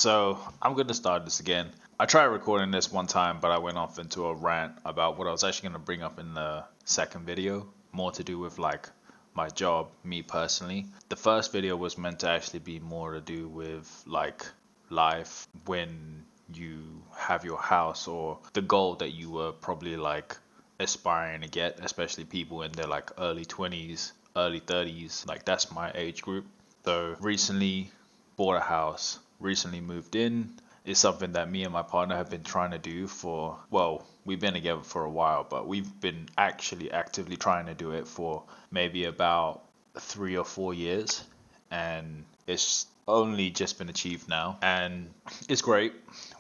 So I'm gonna start this again. I tried recording this one time, but I went off into a rant about what I was actually gonna bring up in the second video, more to do with like my job, me personally. The first video was meant to actually be more to do with like life when you have your house or the goal that you were probably like aspiring to get, especially people in their like early 20s, early 30s. Like that's my age group. So recently bought a house, recently moved in. Is something that me and my partner have been trying to do for, well, we've been together for a while, but we've been actually actively trying to do it for maybe about 3 or 4 years. And it's only just been achieved now. And it's great.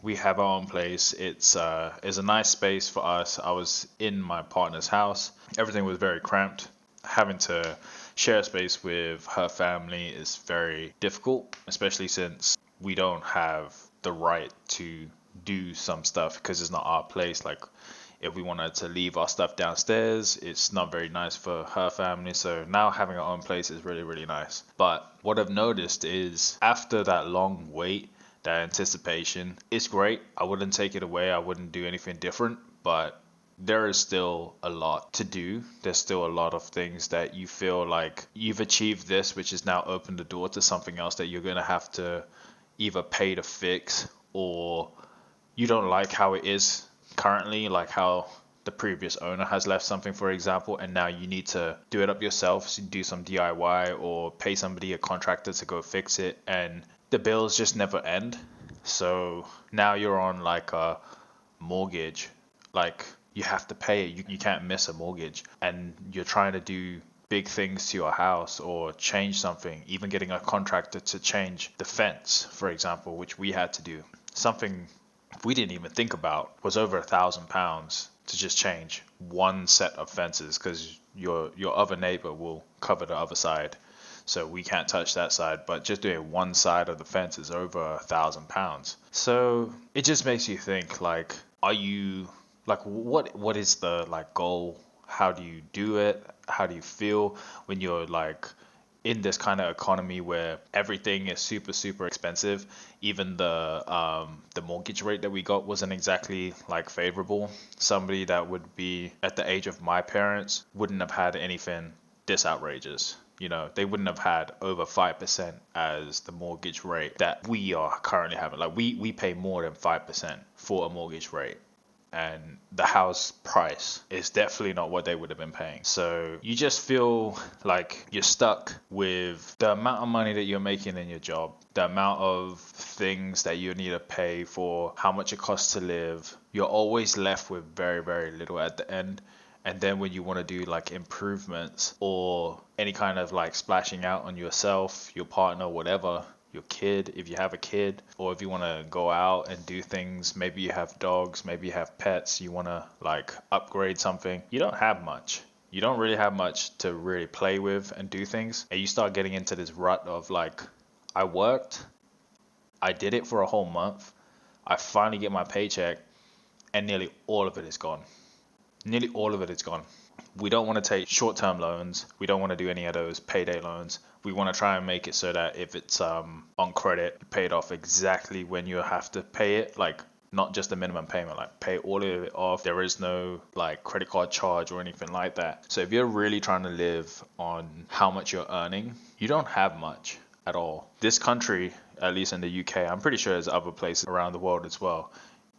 We have our own place. It's a nice space for us. I was in my partner's house. Everything was very cramped. Having to share space with her family is very difficult, especially since we don't have the right to do some stuff because it's not our place. Like, if we wanted to leave our stuff downstairs, it's not very nice for her family. So now having our own place is really, really nice. But what I've noticed is after that long wait, that anticipation, it's great. I wouldn't take it away. I wouldn't do anything different. But there is still a lot to do. There's still a lot of things that you feel like you've achieved this, which has now opened the door to something else that you're going to have to either pay to fix, or you don't like how it is currently, like how the previous owner has left something, for example, and now you need to do it up yourself, so do some DIY or pay somebody, a contractor, to go fix it, and the bills just never end. So now you're on like a mortgage, like you have to pay it. You can't miss a mortgage, and you're trying to do big things to your house or change something, even getting a contractor to change the fence, for example, which we had to do. Something we didn't even think about was over £1,000 to just change one set of fences, because your other neighbor will cover the other side, so we can't touch that side. But just doing one side of the fence is over £1,000. So it just makes you think, like, are you like, what is the like goal? How do you do it? How do you feel when you're like in this kind of economy where everything is super, super expensive? Even the mortgage rate that we got wasn't exactly like favorable. Somebody that would be at the age of my parents wouldn't have had anything this outrageous. You know, they wouldn't have had over 5% as the mortgage rate that we are currently having. Like, we pay more than 5% for a mortgage rate, and the house price is definitely not what they would have been paying. So you just feel like you're stuck with the amount of money that you're making in your job, the amount of things that you need to pay for, how much it costs to live. You're always left with very, very little at the end. And then when you want to do like improvements or any kind of like splashing out on yourself, your partner, whatever, your kid, if you have a kid, or if you want to go out and do things, maybe you have dogs, maybe you have pets, you want to like upgrade something, you don't have much. You don't really have much to really play with and do things. And you start getting into this rut of like, I worked, I did it for a whole month, I finally get my paycheck, and nearly all of it is gone. Nearly all of it is gone. We don't want to take short-term loans. We don't want to do any of those payday loans. We want to try and make it so that if it's on credit, you pay it off exactly when you have to pay it. Like, not just the minimum payment, like pay all of it off. There is no like credit card charge or anything like that. So if you're really trying to live on how much you're earning, you don't have much at all. This country, at least in the UK, I'm pretty sure there's other places around the world as well,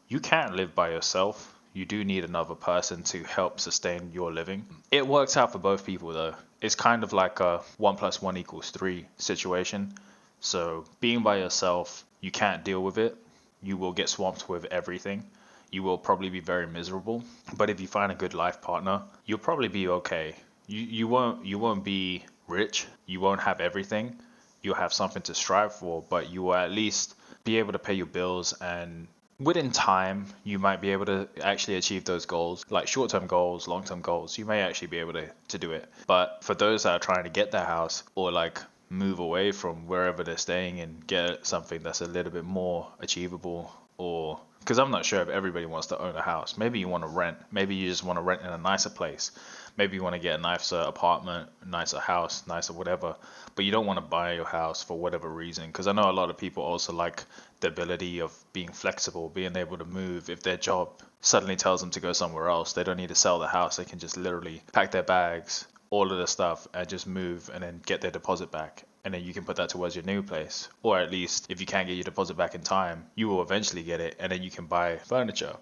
you can't live by yourself. You do need another person to help sustain your living. It works out for both people though. It's kind of like a 1 + 1 = 3 situation. So being by yourself, you can't deal with it. You will get swamped with everything. You will probably be very miserable. But if you find a good life partner, you'll probably be okay. You won't be rich. You won't have everything. You'll have something to strive for, but you will at least be able to pay your bills, and within time, you might be able to actually achieve those goals, like short-term goals, long-term goals. You may actually be able to do it. But for those that are trying to get their house, or like move away from wherever they're staying and get something that's a little bit more achievable. Or because I'm not sure if everybody wants to own a house. Maybe you want to rent. Maybe you just want to rent in a nicer place. Maybe you want to get a nicer apartment, nicer house, nicer whatever. But you don't want to buy your house for whatever reason. Because I know a lot of people also like the ability of being flexible, being able to move. If their job suddenly tells them to go somewhere else, they don't need to sell the house. They can just literally pack their bags, all of the stuff, and just move and then get their deposit back. And then you can put that towards your new place. Or at least if you can't get your deposit back in time, you will eventually get it, and then you can buy furniture.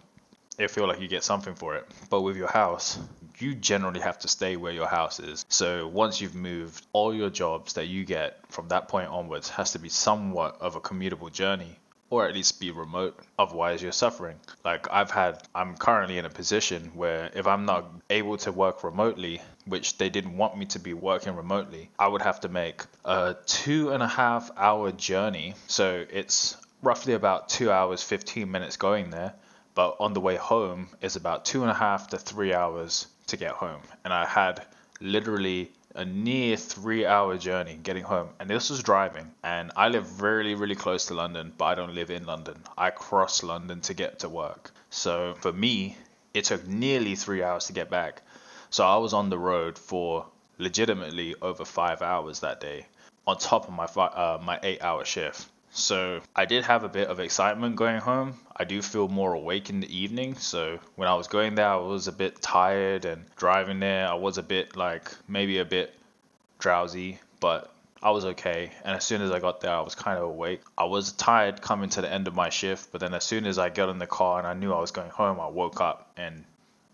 I feel like you get something for it. But with your house, you generally have to stay where your house is. So once you've moved, all your jobs that you get from that point onwards has to be somewhat of a commutable journey, or at least be remote. Otherwise, you're suffering. Like I'm currently in a position where if I'm not able to work remotely, which they didn't want me to be working remotely, I would have to make a 2.5 hour journey. So it's roughly about 2 hours, 15 minutes going there. But on the way home is about 2.5 to 3 hours to get home. And I had literally a near 3 hour journey getting home. And this was driving. And I live really, really close to London, but I don't live in London. I cross London to get to work. So for me, it took nearly 3 hours to get back. So I was on the road for legitimately over 5 hours that day, on top of my 8 hour shift. So I did have a bit of excitement going home. I do feel more awake in the evening. So when I was going there, I was a bit tired, and driving there, I was a bit like maybe a bit drowsy, but I was okay. And as soon as I got there, I was kind of awake. I was tired coming to the end of my shift, but then as soon as I got in the car and I knew I was going home, I woke up and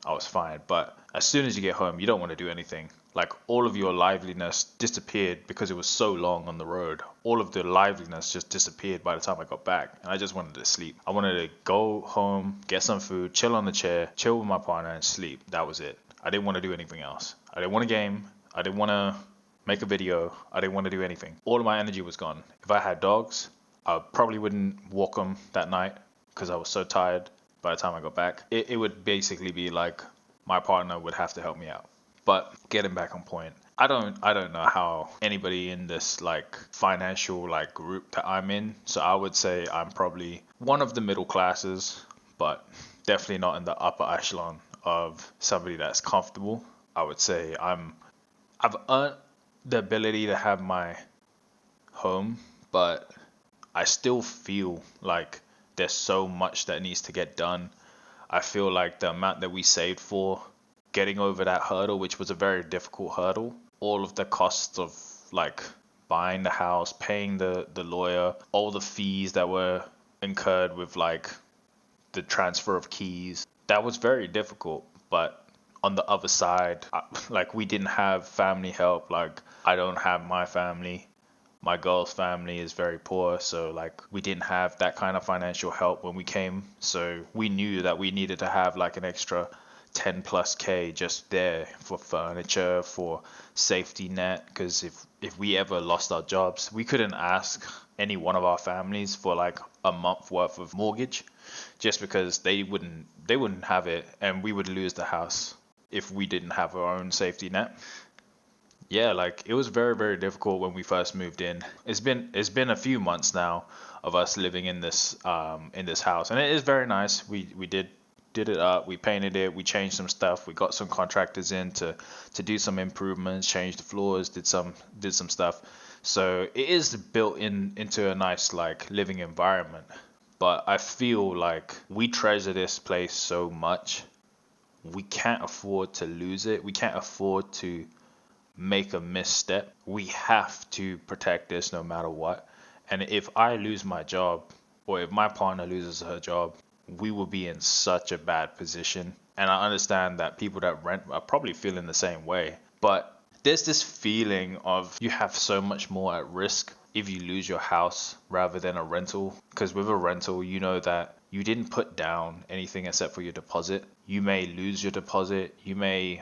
I was fine. But as soon as you get home, you don't want to do anything. Like all of your liveliness disappeared because it was so long on the road. All of the liveliness just disappeared by the time I got back, and I just wanted to sleep. I wanted to go home, get some food, chill on the chair, chill with my partner, and sleep. That was it. I didn't want to do anything else. I didn't want to game. I didn't want to make a video. I didn't want to do anything. All of my energy was gone. If I had dogs, I probably wouldn't walk them that night because I was so tired by the time I got back. It would basically be like my partner would have to help me out. But getting back on point, I don't know how anybody in this like financial like group that I'm in. So I would say I'm probably one of the middle classes, but definitely not in the upper echelon of somebody that's comfortable. I would say I've earned the ability to have my home, but I still feel like there's so much that needs to get done. I feel like the amount that we saved for getting over that hurdle, which was a very difficult hurdle, all of the costs of like buying the house, paying the lawyer, all the fees that were incurred with like the transfer of keys, that was very difficult. But on the other side, like we didn't have family help. Like I don't have my family. My girl's family is very poor, so like we didn't have that kind of financial help when we came. So we knew that we needed to have like an extra 10 plus K just there for furniture, for safety net, because if we ever lost our jobs, we couldn't ask any one of our families for like a month worth of mortgage, just because they wouldn't have it, and we would lose the house if we didn't have our own safety net. Yeah, like it was very, very difficult when we first moved in. It's been a few months now of us living in this house, and it is very nice. We did it up, we painted it, we changed some stuff, we got some contractors in to do some improvements, changed the floors, did some stuff. So it is built into a nice like living environment. But I feel like we treasure this place so much. We can't afford to lose it. We can't afford to make a misstep. We have to protect this no matter what. And if I lose my job, or if my partner loses her job, we will be in such a bad position. And I understand that people that rent are probably feeling the same way. But there's this feeling of you have so much more at risk if you lose your house rather than a rental. Because with a rental, you know that you didn't put down anything except for your deposit. You may lose your deposit. You may,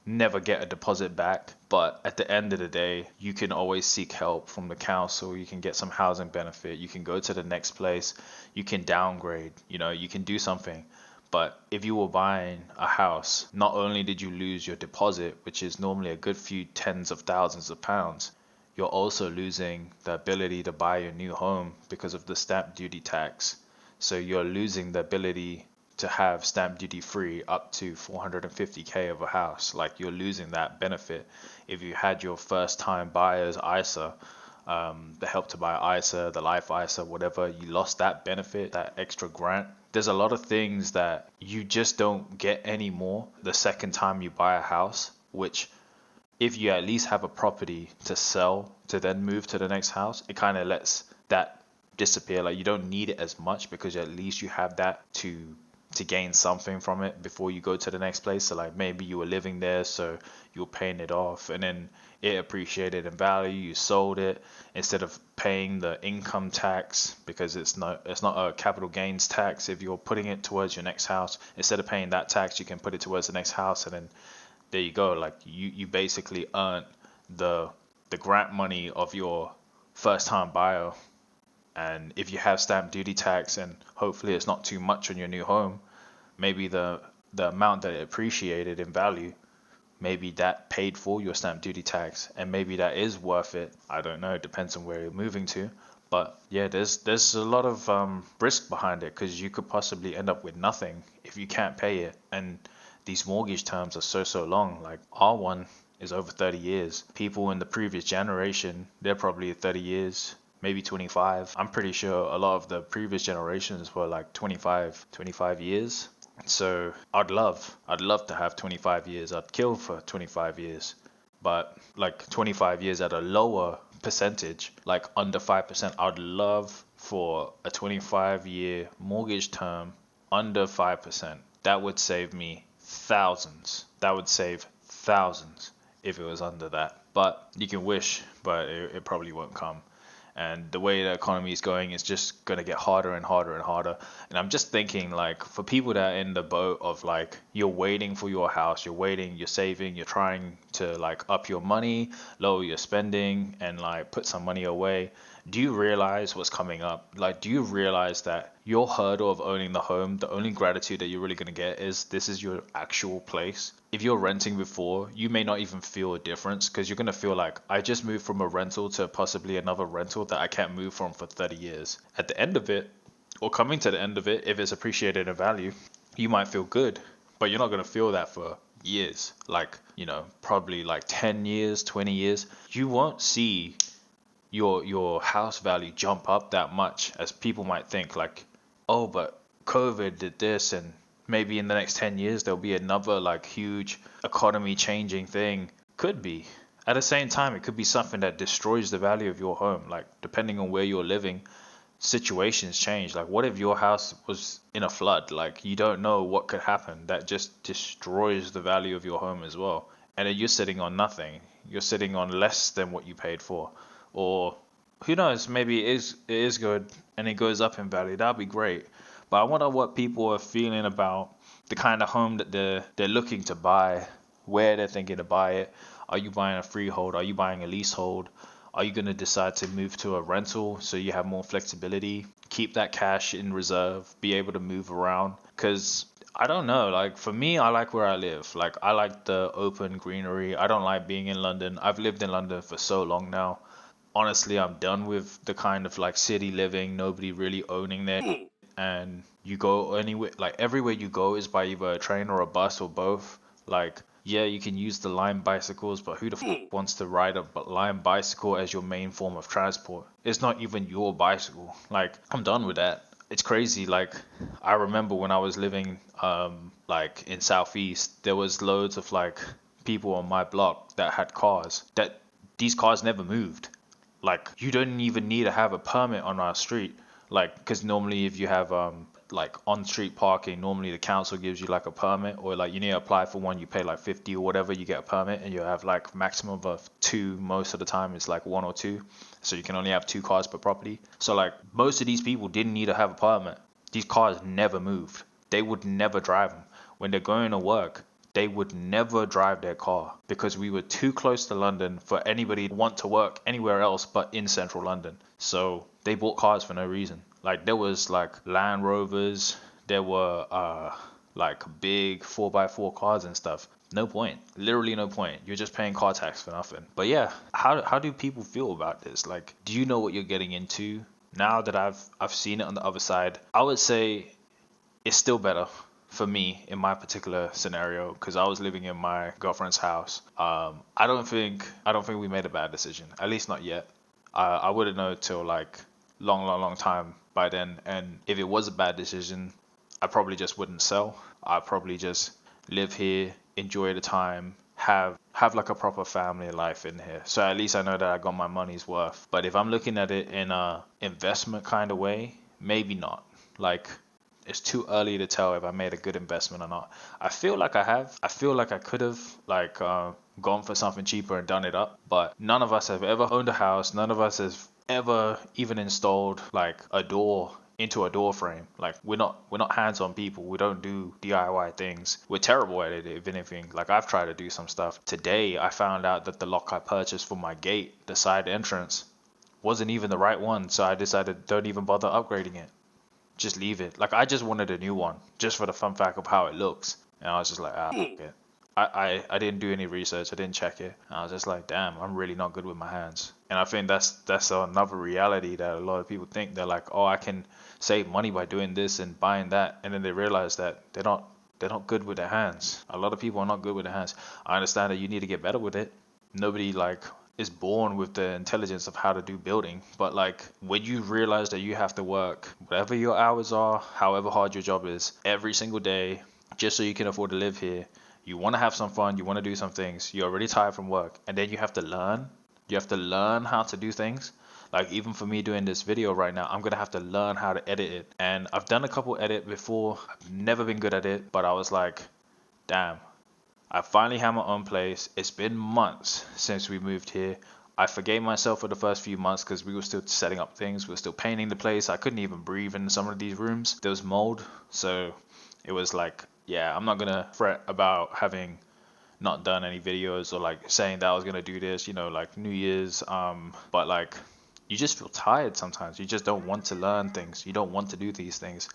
never get a deposit back. But at the end of the day, you can always seek help from the council. You can get some housing benefit. You can go to the next place. You can downgrade. You can do something. But if you were buying a house, not only did you lose your deposit, which is normally a good few tens of thousands of pounds, you're also losing the ability to buy a new home because of the stamp duty tax. So you're losing the ability to have stamp duty free up to 450K of a house. Like you're losing that benefit. If you had your first time buyer's ISA, the help to buy ISA, the life ISA, whatever, you lost that benefit, that extra grant. There's a lot of things that you just don't get anymore the second time you buy a house, which if you at least have a property to sell to then move to the next house, it kind of lets that disappear. Like you don't need it as much because at least you have that to gain something from it before you go to the next place. So like maybe you were living there, so you were paying it off, and then it appreciated in value. You sold it instead of paying the income tax because it's not a capital gains tax. If you're putting it towards your next house, instead of paying that tax, you can put it towards the next house, and then there you go. Like you basically earned the grant money of your first time buyer. And if you have stamp duty tax and hopefully it's not too much on your new home, maybe the amount that it appreciated in value, maybe that paid for your stamp duty tax, and maybe that is worth it. I don't know. It depends on where you're moving to. But yeah, there's a lot of risk behind it because you could possibly end up with nothing if you can't pay it. And these mortgage terms are so long. Like our one is over 30 years. People in the previous generation, they're probably 30 years, maybe 25. I'm pretty sure a lot of the previous generations were like 25 years. So I'd love to have 25 years. I'd kill for 25 years. But like 25 years at a lower percentage, like under 5%, I'd love for a 25-year mortgage term under 5%. That would save me thousands. That would save thousands if it was under that. But you can wish, but it probably won't come. And the way the economy is going, it's just going to get harder and harder and harder. And I'm just thinking, like, for people that are in the boat of like, you're waiting for your house, you're waiting, you're saving, you're trying to like up your money, lower your spending, and like put some money away. Do you realize what's coming up? Like, do you realize that your hurdle of owning the home, the only gratitude that you're really going to get is this is your actual place? If you're renting before, you may not even feel a difference because you're going to feel like, I just moved from a rental to possibly another rental that I can't move from for 30 years. At the end of it, or coming to the end of it, if it's appreciated in value, you might feel good, but you're not going to feel that for years. Like, probably like 10 years, 20 years. You won't see your house value jump up that much as people might think, like, oh, but COVID did this, and maybe in the next 10 years there'll be another like huge economy changing thing. Could be. At the same time, it could be something that destroys the value of your home. Like, depending on where you're living, situations change. Like, what if your house was in a flood? Like, you don't know what could happen. That just destroys the value of your home as well. And then you're sitting on nothing. You're sitting on less than what you paid for. Or who knows, maybe it is good and it goes up in value. That'd be great. But I wonder what people are feeling about the kind of home that they're looking to buy, where they're thinking to buy it. Are you buying a freehold? Are you buying a leasehold? Are you going to decide to move to a rental so you have more flexibility? Keep that cash in reserve, be able to move around. Because I don't know, like for me, I like where I live. Like I like the open greenery. I don't like being in London. I've lived in London for so long now. Honestly, I'm done with the kind of like city living, nobody really owning their and you go anywhere, like everywhere you go is by either a train or a bus or both. Like, yeah, you can use the Lime bicycles, but who the wants to ride a Lime bicycle as your main form of transport? It's not even your bicycle. Like, I'm done with that. It's crazy. Like, I remember when I was living like in Southeast, there was loads of like people on my block that had cars that these cars never moved. Like, you don't even need to have a permit on our street. Like, because normally if you have like on-street parking, normally the council gives you like a permit, or like you need to apply for one, you pay like 50 or whatever, you get a permit, and you have like maximum of two. Most of the time it's like one or two, so you can only have two cars per property. So like most of these people didn't need to have a permit. These cars never moved. They would never drive them. When they're going to work, they would never drive their car because we were too close to London for anybody to want to work anywhere else but in central London. So they bought cars for no reason. Like there was like Land Rovers, there were like big 4x4 cars and stuff. No point. Literally no point. You're just paying car tax for nothing. But yeah, how do people feel about this? Like, do you know what you're getting into? Now that I've seen it on the other side, I would say it's still better for me in my particular scenario because I was living in my girlfriend's house. I don't think we made a bad decision. At least not yet. I wouldn't know till like long time by then. And if it was a bad decision, I probably just wouldn't sell. I'd probably just live here, enjoy the time, have like a proper family life in here. So at least I know that I got my money's worth. But if I'm looking at it in a investment kind of way, maybe not. Like it's too early to tell if I made a good investment or not. I feel like I have. I feel like I could have like gone for something cheaper and done it up. But none of us have ever owned a house. None of us has ever even installed like a door into a door frame. Like we're not hands-on people. We don't do DIY things. We're terrible at it, if anything. Like I've tried to do some stuff. Today I found out that the lock I purchased for my gate, the side entrance, wasn't even the right one. So I decided don't even bother upgrading it. Just leave it. Like I just wanted a new one, just for the fun fact of how it looks. And I was just like, fuck it. I didn't do any research. I didn't check it. And I was just like, damn, I'm really not good with my hands. And I think that's another reality that a lot of people think. They're like, oh, I can save money by doing this and buying that, and then they realize that they're not good with their hands. A lot of people are not good with their hands. I understand that you need to get better with it. Nobody like is born with the intelligence of how to do building, but like when you realize that you have to work whatever your hours are, however hard your job is, every single day just so you can afford to live here, you want to have some fun, you want to do some things, you're already tired from work, and then you have to learn how to do things. Like even for me doing this video right now, I'm gonna have to learn how to edit it. And I've done a couple edit before. I've never been good at it, but I was like, damn, I finally have my own place. It's been months since we moved here. I forgave myself for the first few months because we were still setting up things. We were still painting the place. I couldn't even breathe in some of these rooms. There was mold. So it was like, yeah, I'm not going to fret about having not done any videos or like saying that I was going to do this, like New Year's. But like, you just feel tired sometimes. You just don't want to learn things. You don't want to do these things.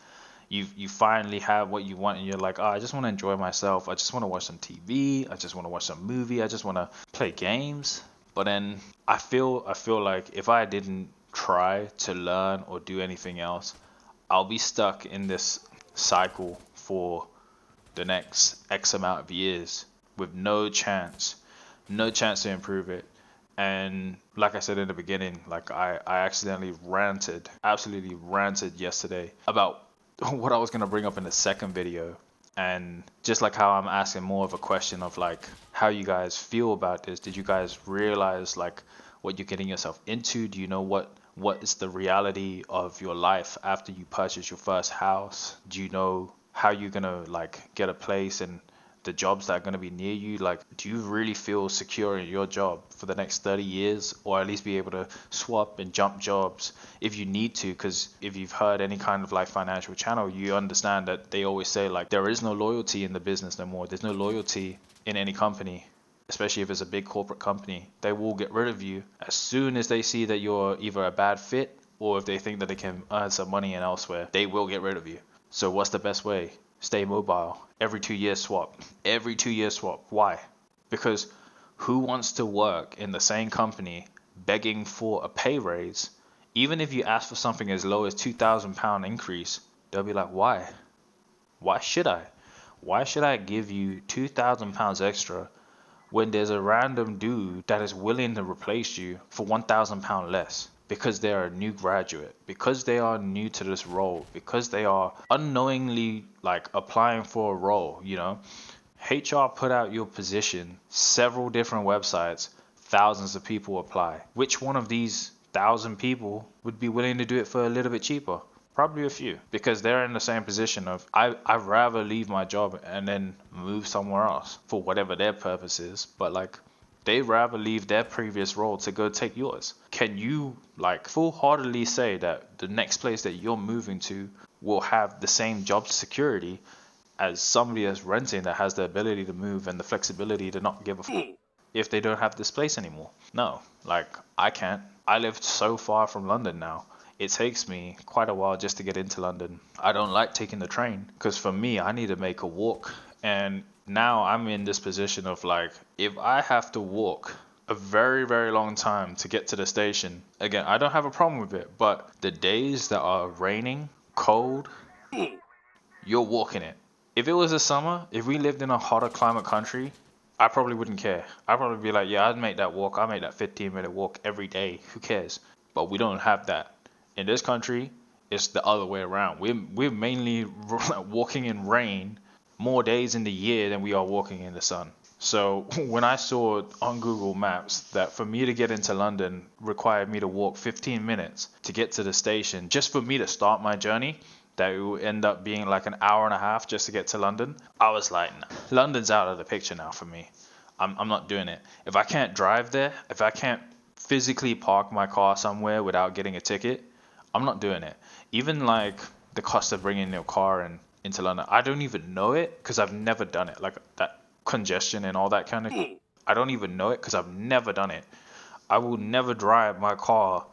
You finally have what you want and you're like, oh, I just want to enjoy myself. I just want to watch some TV. I just want to watch some movie. I just want to play games. But then I feel like if I didn't try to learn or do anything else, I'll be stuck in this cycle for the next X amount of years with no chance to improve it. And like I said in the beginning, like I accidentally absolutely ranted yesterday about what I was going to bring up in the second video. And just like how I'm asking more of a question of like how you guys feel about this. Did you guys realize like what you're getting yourself into? Do you know what is the reality of your life after you purchase your first house? Do you know how you're going to like get a place and the jobs that are going to be near you? Like, do you really feel secure in your job for the next 30 years, or at least be able to swap and jump jobs if you need to? Because if you've heard any kind of like financial channel, you understand that they always say like there is no loyalty in the business no more. There's no loyalty in any company, especially if it's a big corporate company. They will get rid of you as soon as they see that you're either a bad fit or if they think that they can earn some money in elsewhere. They will get rid of you. So what's the best way? Stay mobile. Every 2 years swap. Every 2 years swap. Why? Because who wants to work in the same company begging for a pay raise? Even if you ask for something as low as £2,000 increase, they'll be like, why? Why should I? Why should I give you £2,000 extra when there's a random dude that is willing to replace you for £1,000 less? Because they are a new graduate, because they are new to this role, because they are unknowingly like applying for a role, HR put out your position, several different websites, thousands of people apply. Which one of these 1,000 people would be willing to do it for a little bit cheaper? Probably a few, because they're in the same position of I'd rather leave my job and then move somewhere else for whatever their purpose is. But like, they'd rather leave their previous role to go take yours. Can you like full-heartedly say that the next place that you're moving to will have the same job security as somebody that's renting that has the ability to move and the flexibility to not give a if they don't have this place anymore? No, like I can't. I live so far from London now. It takes me quite a while just to get into London. I don't like taking the train because for me, I need to make a walk And now I'm in this position of like, if I have to walk a very, very long time to get to the station, again, I don't have a problem with it, but the days that are raining, cold, you're walking it. If it was a summer, if we lived in a hotter climate country, I probably wouldn't care. I'd probably be like, yeah, I'd make that walk. I'd make that 15-minute walk every day. Who cares? But we don't have that. In this country, it's the other way around. We're mainly walking in rain more days in the year than we are walking in the sun. So when I saw on Google Maps that for me to get into London required me to walk 15 minutes to get to the station just for me to start my journey, that it would end up being like an hour and a half just to get to London, I was like, nah, London's out of the picture now for me. I'm not doing it. If I can't drive there, if I can't physically park my car somewhere without getting a ticket, I'm not doing it. Even like the cost of bringing your car into London, I don't even know it because I've never done it. Like that congestion and all that kind of, I don't even know it because I've never done it. I will never drive my car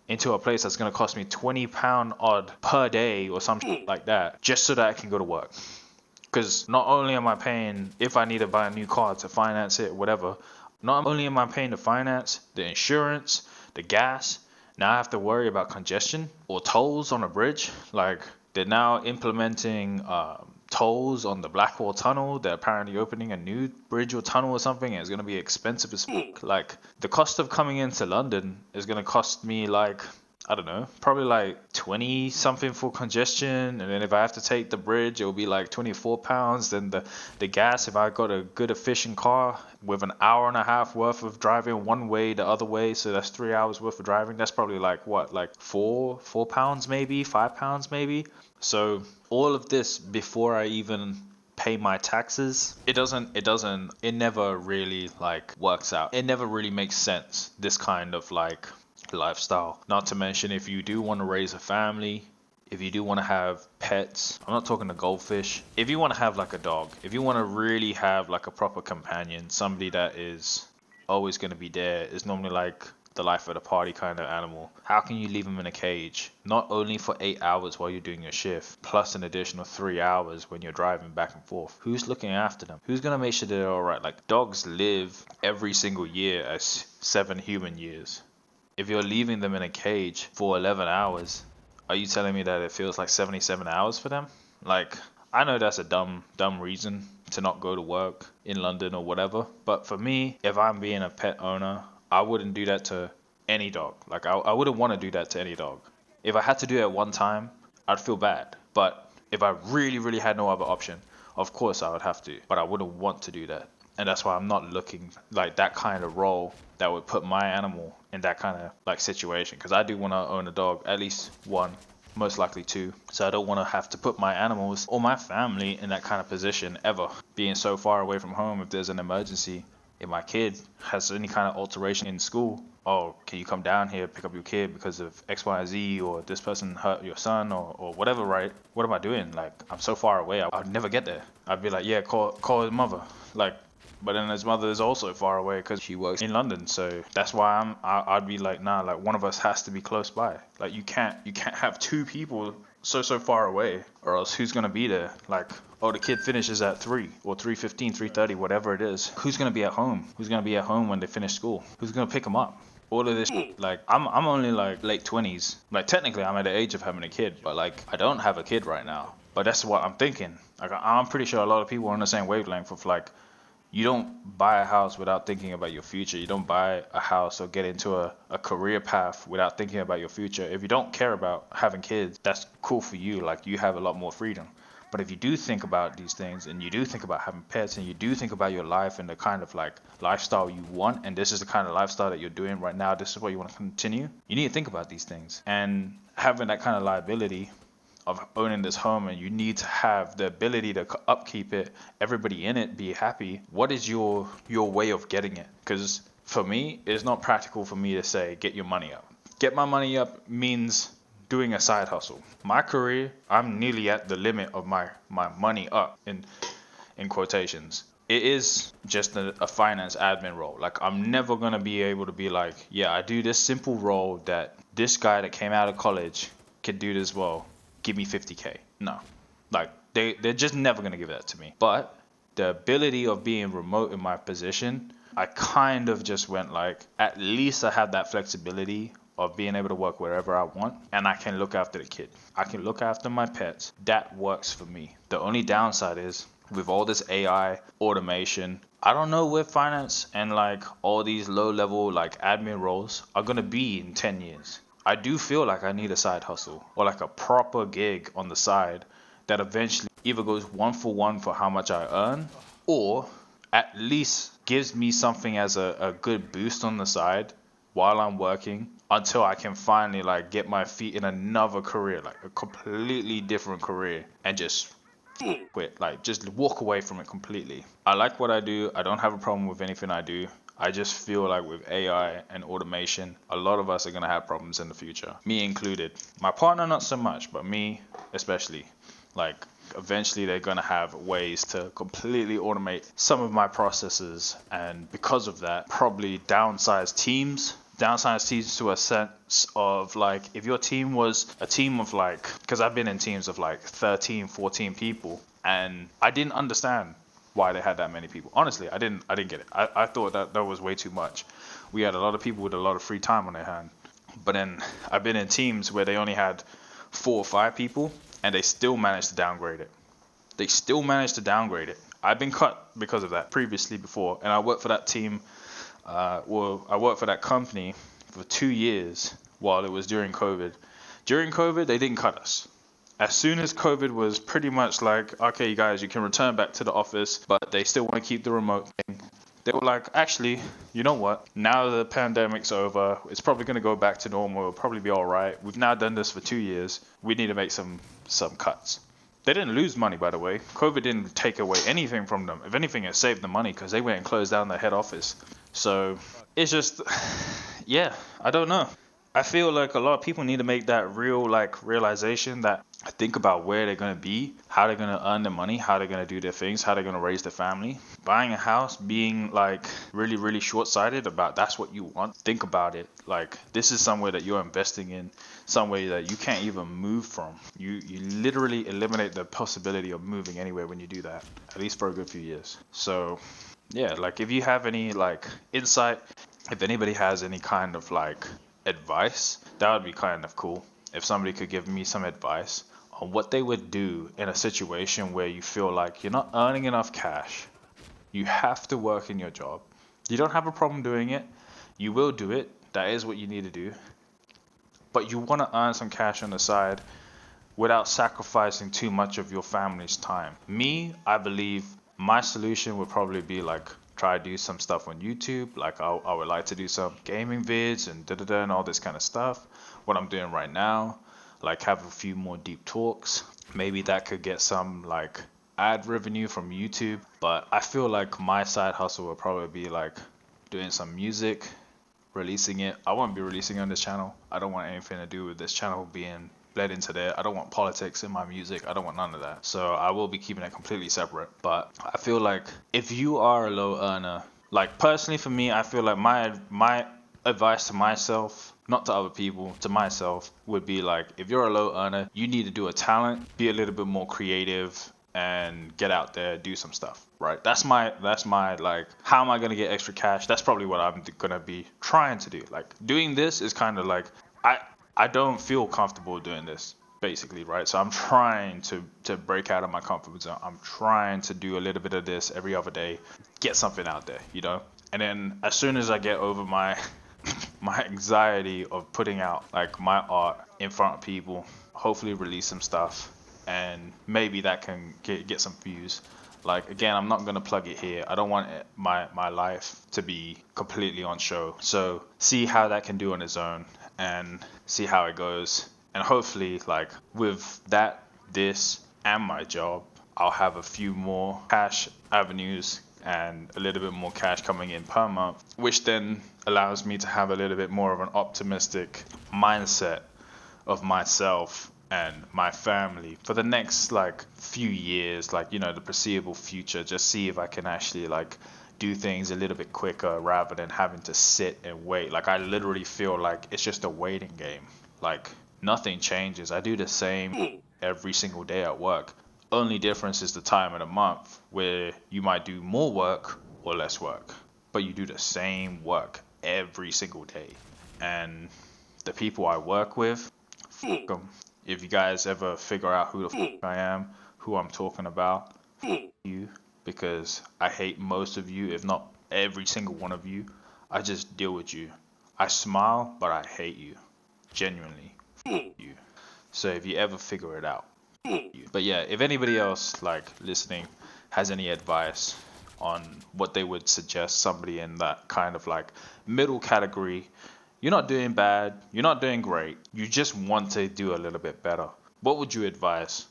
into a place that's going to cost me £20 odd per day or something like that just so that I can go to work. Because not only am I paying, if I need to buy a new car to finance it, whatever, not only am I paying the finance, the insurance, the gas, now I have to worry about congestion or tolls on a bridge. Like they're now implementing tolls on the Blackwall Tunnel. They're apparently opening a new bridge or tunnel or something, and it's going to be expensive as fuck. Like the cost of coming into London is going to cost me like, I don't know, probably like 20 something for congestion. And then if I have to take the bridge, it'll be like £24. Then the gas, if I got a good efficient car with an hour and a half worth of driving one way, the other way, so that's 3 hours worth of driving, that's probably like what, like £4 maybe, £5 maybe. So all of this before I even pay my taxes, it never really like works out. It never really makes sense, this kind of like lifestyle. Not to mention if you do want to raise a family, if you do want to have pets, I'm not talking to goldfish. If you want to have like a dog, if you want to really have like a proper companion, somebody that is always going to be there, is normally like the life of the party kind of animal. How can you leave them in a cage? Not only for 8 hours while you're doing your shift, plus an additional 3 hours when you're driving back and forth. Who's looking after them? Who's going to make sure they're alright? Like dogs live every single year as 7 human years. If you're leaving them in a cage for 11 hours, are you telling me that it feels like 77 hours for them? Like, I know that's a dumb reason to not go to work in London or whatever. But for me, if I'm being a pet owner, I wouldn't do that to any dog. Like, I wouldn't want to do that to any dog. If I had to do it at one time, I'd feel bad. But if I really, really had no other option, of course I would have to. But I wouldn't want to do that. And that's why I'm not looking like that kind of role that would put my animal in that kind of like situation. Because I do want to own a dog, at least one, most likely two. So I don't want to have to put my animals or my family in that kind of position ever. Being so far away from home, if there's an emergency, if my kid has any kind of alteration in school, oh, can you come down here, pick up your kid because of X, Y, Z, or this person hurt your son or whatever, right? What am I doing? Like, I'm so far away, I'd never get there. I'd be like, yeah, call his mother. Like, but then his mother is also far away because she works in London. So that's why I'd be like, nah, like one of us has to be close by. Like you can't have two people so far away, or else who's gonna be there? Like, oh, the kid finishes at 3 or 3:15, 3:30, whatever it is. Who's gonna be at home? Who's gonna be at home when they finish school? Who's gonna pick them up? All of this, like, I'm only like late 20s. Like technically I'm at the age of having a kid, but like I don't have a kid right now. But that's what I'm thinking. Like I'm pretty sure a lot of people are on the same wavelength of like, you don't buy a house without thinking about your future. You don't buy a house or get into a career path without thinking about your future. If you don't care about having kids, that's cool for you. Like you have a lot more freedom. But if you do think about these things and you do think about having pets and you do think about your life and the kind of like lifestyle you want, and this is the kind of lifestyle that you're doing right now, this is what you want to continue, you need to think about these things. And having that kind of liability of owning this home, and you need to have the ability to upkeep it, everybody in it be happy. What is your way of getting it? Because for me, it's not practical for me to say get your money up. Get my money up means doing a side hustle. My career, I'm nearly at the limit of my money up in quotations. It is just a finance admin role. Like I'm never gonna be able to be like, yeah, I do this simple role that this guy that came out of college can do this well. Give me 50K. No, like they're just never gonna give that to me. But the ability of being remote in my position, I kind of just went like, at least I have that flexibility of being able to work wherever I want, and I can look after the kid. I can look after my pets. That works for me. The only downside is with all this AI automation, I don't know where finance and like all these low level like admin roles are going to be in 10 years. I do feel like I need a side hustle or like a proper gig on the side that eventually either goes one for how much I earn, or at least gives me something as a good boost on the side while I'm working until I can finally like get my feet in another career, like a completely different career, and just quit, like just walk away from it completely. I like what I do. I don't have a problem with anything I do. I just feel like with AI and automation, a lot of us are going to have problems in the future, me included. My partner, not so much, but me especially. Like, eventually they're going to have ways to completely automate some of my processes, and because of that, probably downsize teams to a sense of like, if your team was a team of like, because I've been in teams of like 13, 14 people, and I didn't understand why they had that many people. Honestly, I didn't get it. I thought that was way too much. We had a lot of people with a lot of free time on their hand. But then I've been in teams where they only had 4 or 5 people, and they still managed to downgrade it. I've been cut because of that previously before, and I worked for that team. I worked for that company for 2 years while it was during COVID. During COVID, they didn't cut us. As soon as COVID was pretty much like, okay, you guys, you can return back to the office, but they still want to keep the remote thing. They were like, actually, you know what? Now the pandemic's over, it's probably going to go back to normal. It'll probably be all right. We've now done this for 2 years. We need to make some cuts. They didn't lose money, by the way. COVID didn't take away anything from them. If anything, it saved them money because they went and closed down their head office. So it's just, yeah, I don't know. I feel like a lot of people need to make that realization, that think about where they're going to be, how they're going to earn their money, how they're going to do their things, how they're going to raise their family. Buying a house, being like really, really short-sighted about that's what you want. Think about it. Like, this is somewhere that you're investing in, somewhere that you can't even move from. You literally eliminate the possibility of moving anywhere when you do that, at least for a good few years. So yeah, like if you have any like insight, if anybody has any kind of like advice, that would be kind of cool. If somebody could give me some advice on what they would do in a situation where you feel like you're not earning enough cash, you have to work in your job. You don't have a problem doing it. You will do it. That is what you need to do. But you want to earn some cash on the side without sacrificing too much of your family's time. Me, I believe my solution would probably be like, try to do some stuff on YouTube. Like I would like to do some gaming vids and and all this kind of stuff. What I'm doing right now, like have a few more deep talks. Maybe that could get some like ad revenue from YouTube. But I feel like my side hustle would probably be like doing some music, releasing it. I won't be releasing on this channel. I don't want anything to do with this channel being bled into there. I don't want politics in my music. I don't want none of that. So I will be keeping it completely separate. But I feel like if you are a low earner, like personally for me, I feel like my advice to myself, not to other people, to myself, would be like, if you're a low earner, you need to do a talent, be a little bit more creative, and get out there, do some stuff, right? That's my like, how am I gonna get extra cash? That's probably what I'm gonna be trying to do. Like, doing this is kind of like, I don't feel comfortable doing this, basically, right? So I'm trying to break out of my comfort zone. I'm trying to do a little bit of this every other day, get something out there, you know? And then as soon as I get over my my anxiety of putting out like my art in front of people, hopefully release some stuff, and maybe that can get some views. Like, again, I'm not gonna plug it here. I don't want my life to be completely on show. So see how that can do on its own, and see how it goes. And hopefully, like, with that, this, and my job, I'll have a few more cash avenues and a little bit more cash coming in per month, which then allows me to have a little bit more of an optimistic mindset of myself and my family for the next like few years, like, you know, the foreseeable future. Just see if I can actually like do things a little bit quicker rather than having to sit and wait. Like, I literally feel like it's just a waiting game. Like, nothing changes. I do the same every single day at work. Only difference is the time of the month where you might do more work or less work, but you do the same work every single day. And the people I work with, f them. If you guys ever figure out who the f I am, who I'm talking about, you, because I hate most of you, if not every single one of you. I just deal with you. I smile, but I hate you. Genuinely, you. So if you ever figure it out, you. But yeah, if anybody else like listening has any advice on what they would suggest somebody in that kind of like middle category, you're not doing bad, you're not doing great, you just want to do a little bit better, what would you advise?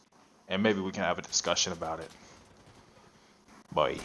And maybe we can have a discussion about it. Bye.